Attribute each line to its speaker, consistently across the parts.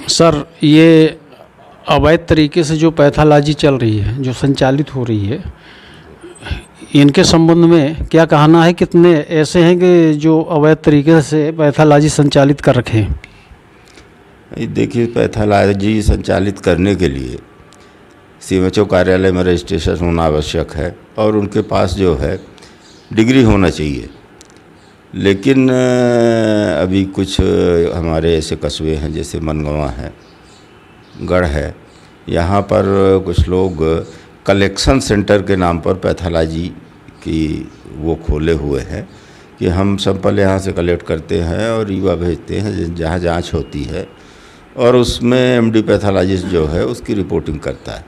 Speaker 1: Sir, ये अवैध तरीके से जो पैथोलॉजी चल रही है, जो संचालित हो रही है, इनके संबंध में क्या कहना है? कितने ऐसे हैं कि जो अवैध तरीके से पैथोलॉजी संचालित कर रखे हैं?
Speaker 2: देखिए, पैथोलॉजी संचालित करने के लिए सीएमएचओ कार्यालय में रजिस्ट्रेशन होना आवश्यक है और उनके पास जो है डिग्री होना चाहिए। लेकिन अभी कुछ हमारे ऐसे कस्बे हैं जैसे मनगवा है, गढ़ है, यहाँ पर कुछ लोग कलेक्शन सेंटर के नाम पर पैथोलॉजी की वो खोले हुए हैं कि हम सैंपल यहाँ से कलेक्ट करते हैं और रीवा भेजते हैं जहाँ जांच होती है और उसमें एमडी पैथोलॉजिस्ट जो है उसकी रिपोर्टिंग करता है।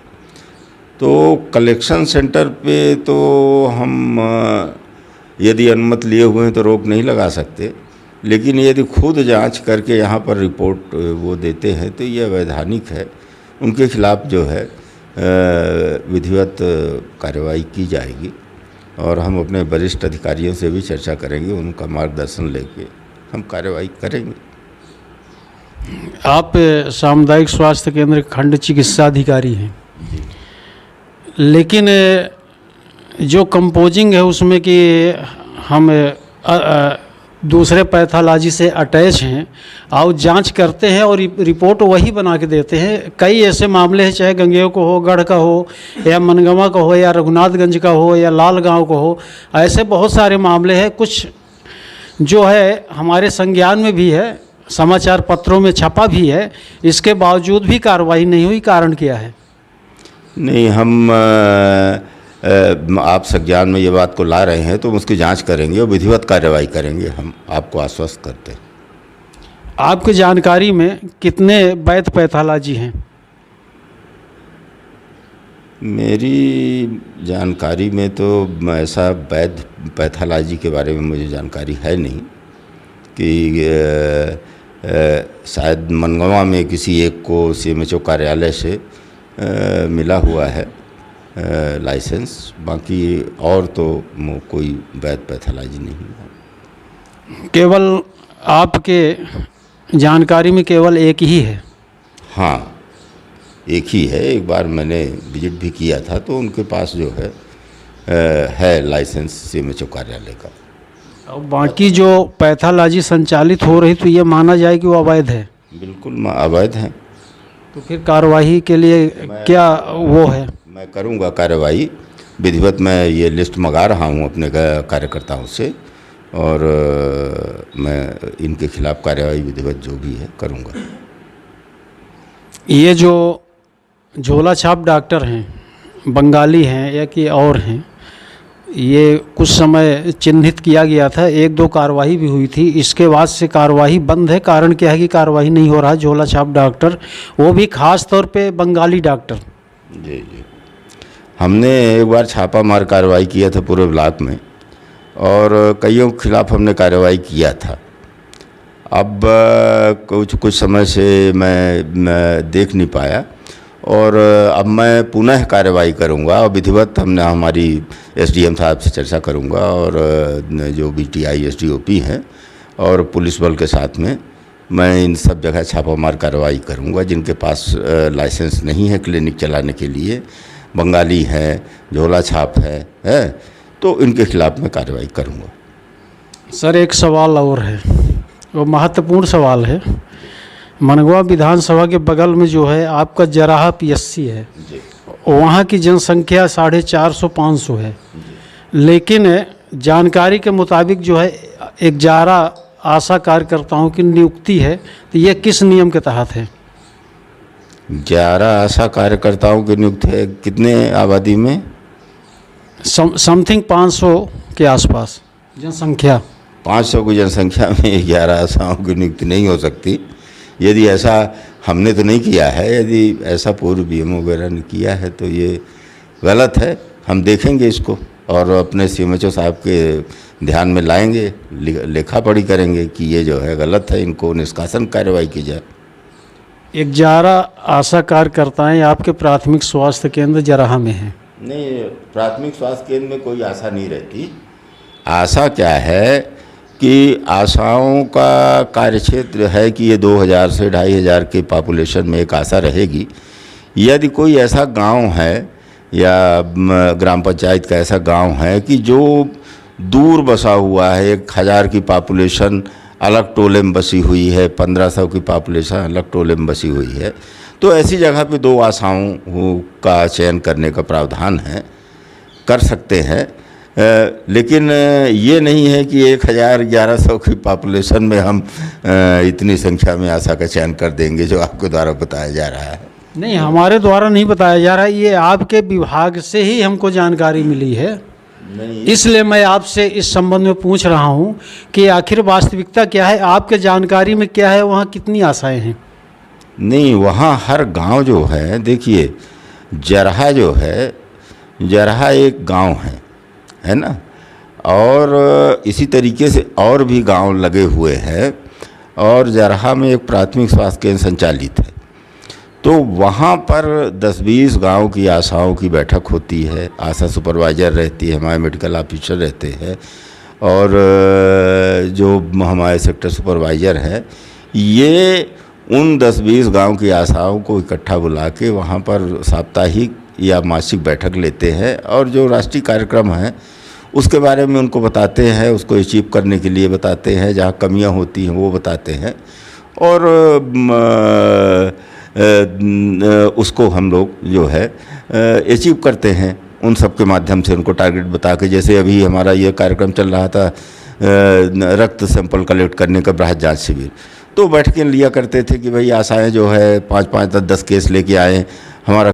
Speaker 2: तो कलेक्शन सेंटर पे तो हम यदि अनुमति लिए हुए हैं तो रोक नहीं लगा सकते, लेकिन यदि खुद जांच करके यहाँ पर रिपोर्ट वो देते हैं तो ये अवैधानिक है। उनके खिलाफ़ जो है विधिवत कार्रवाई की जाएगी और हम अपने वरिष्ठ अधिकारियों से भी चर्चा करेंगे, उनका मार्गदर्शन लेके हम कार्रवाई करेंगे।
Speaker 1: आप सामुदायिक स्वास्थ्य केंद्र खंड चिकित्सा अधिकारी हैं, लेकिन जो कंपोजिंग है उसमें कि हम दूसरे पैथोलॉजी से अटैच हैं और जांच करते हैं और रिपोर्ट वही बना के देते हैं। कई ऐसे मामले हैं, चाहे गंगेय को हो, गढ़ का हो, या मनगवा का हो, या रघुनाथगंज का हो, या लाल गांव का हो, ऐसे बहुत सारे मामले हैं। कुछ जो है हमारे संज्ञान में भी है, समाचार पत्रों में छपा भी है, इसके बावजूद भी कार्रवाई नहीं हुई। कारण क्या है?
Speaker 2: नहीं, हम आप संज्ञान में ये बात को ला रहे हैं तो उसकी जांच करेंगे और विधिवत कार्रवाई करेंगे, हम आपको आश्वस्त करते हैं।
Speaker 1: आपकी जानकारी में कितने वैध पैथोलॉजी हैं?
Speaker 2: मेरी जानकारी में तो ऐसा वैध पैथोलॉजी के बारे में मुझे जानकारी है नहीं कि शायद मनगवा में किसी एक को सीएमएचओ कार्यालय से मिला हुआ है लाइसेंस, बाकी और तो कोई वैध पैथोलॉजी नहीं है।
Speaker 1: केवल आपके जानकारी में केवल एक ही है?
Speaker 2: हाँ, एक ही है। एक बार मैंने विजिट भी किया था तो उनके पास जो है लाइसेंस सीएमएचओ कार्यालय का।
Speaker 1: और बाकी जो पैथोलॉजी संचालित हो रही तो ये माना जाए कि वो अवैध है?
Speaker 2: बिल्कुल अवैध है।
Speaker 1: तो फिर कार्रवाई के लिए क्या वो है?
Speaker 2: मैं करूंगा कार्रवाई विधिवत। मैं ये लिस्ट मंगा रहा हूं अपने कार्यकर्ताओं से और मैं इनके खिलाफ कार्रवाई विधिवत जो भी है करूंगा।
Speaker 1: ये जो झोला छाप डॉक्टर हैं, बंगाली हैं या कि और हैं, ये कुछ समय चिन्हित किया गया था, 1-2 कार्रवाई भी हुई थी, इसके बाद से कार्रवाई बंद है। कारण क्या है कि कार्रवाई नहीं हो रहा? झोला छाप डॉक्टर, वो भी खास तौर पे बंगाली डॉक्टर।
Speaker 2: जी जी, हमने एक बार छापा मार कार्रवाई किया था पूरे ब्लॉक में और कईयों के खिलाफ हमने कार्रवाई किया था। अब कुछ समय से मैं देख नहीं पाया और अब मैं पुनः कार्रवाई करूंगा और विधिवत हमने हमारी एसडीएम साहब से चर्चा करूंगा और जो बीटीआई एसडीओपी हैं और पुलिस बल के साथ में मैं इन सब जगह छापामार कार्रवाई करूंगा। जिनके पास लाइसेंस नहीं है क्लिनिक चलाने के लिए, बंगाली है, झोला छाप है, तो इनके खिलाफ मैं कार्रवाई करूंगा।
Speaker 1: सर, एक सवाल और है, वो महत्वपूर्ण सवाल है। मनगवा विधानसभा के बगल में जो है आपका जराहा पीएससी है, वहाँ की जनसंख्या 450-500 है, लेकिन जानकारी के मुताबिक जो है 11 आशा कार्यकर्ताओं की नियुक्ति है, तो ये किस नियम के तहत है?
Speaker 2: 11 आशा कार्यकर्ताओं की नियुक्ति है। कितने आबादी में?
Speaker 1: समथिंग 500 के आसपास जनसंख्या।
Speaker 2: 500 की जनसंख्या में 11 आशाओं की नियुक्ति नहीं हो सकती। यदि ऐसा हमने तो नहीं किया है, यदि ऐसा पूर्व बीएमओ वगैरह ने किया है तो ये गलत है। हम देखेंगे इसको और अपने सीएमएचओ साहब के ध्यान में लाएंगे, लेखा पढ़ी करेंगे कि ये जो है गलत है, इनको निष्कासन कार्रवाई की जाए।
Speaker 1: 11 आशा कार्यकर्ताएँ आपके प्राथमिक स्वास्थ्य केंद्र जराहा में हैं?
Speaker 2: नहीं, प्राथमिक स्वास्थ्य केंद्र में कोई आशा नहीं रहती। आशा क्या है, कि आशाओं का कार्यक्षेत्र है कि ये 2000 से 2500 के पॉपुलेशन में एक आशा रहेगी। यदि कोई ऐसा गांव है या ग्राम पंचायत का ऐसा गांव है कि जो दूर बसा हुआ है, 1000 की पॉपुलेशन अलग टोले में बसी हुई है, 1500 की पॉपुलेशन अलग टोले में बसी हुई है, तो ऐसी जगह पे 2 आशाओं का चयन करने का प्रावधान है, कर सकते हैं। लेकिन ये नहीं है कि 1100 की पॉपुलेशन में हम इतनी संख्या में आशा का चयन कर देंगे जो आपके द्वारा बताया जा रहा है।
Speaker 1: नहीं, हमारे द्वारा नहीं बताया जा रहा है, ये आपके विभाग से ही हमको जानकारी मिली है। इसलिए मैं आपसे इस संबंध में पूछ रहा हूँ कि आखिर वास्तविकता क्या है, आपके जानकारी में क्या है, वहाँ कितनी आशाएं हैं?
Speaker 2: नहीं, वहाँ हर गांव जो है, देखिए जरहा जो है, जरहा एक गांव है ना, और इसी तरीके से और भी गांव लगे हुए हैं, और जरहा में एक प्राथमिक स्वास्थ्य केंद्र संचालित है। तो वहाँ पर 10-20 गांव की आशाओं की बैठक होती है, आशा सुपरवाइज़र रहती है, हमारे मेडिकल ऑफिसर रहते हैं, और जो हमारे सेक्टर सुपरवाइज़र हैं, ये उन 10-20 गांव की आशाओं को इकट्ठा बुला के वहाँ पर साप्ताहिक या मासिक बैठक लेते हैं, और जो राष्ट्रीय कार्यक्रम है उसके बारे में उनको बताते हैं, उसको अचीव करने के लिए बताते हैं, जहाँ कमियाँ होती हैं वो बताते हैं, और उसको हम लोग जो है अचीव करते हैं उन सब के माध्यम से, उनको टारगेट बता के। जैसे अभी हमारा ये कार्यक्रम चल रहा था रक्त सैंपल कलेक्ट करने का बृहद जांच शिविर, तो बैठ के लिया करते थे कि भाई आशाएं जो है 5-5, 10-10 केस लेके आए, हमारा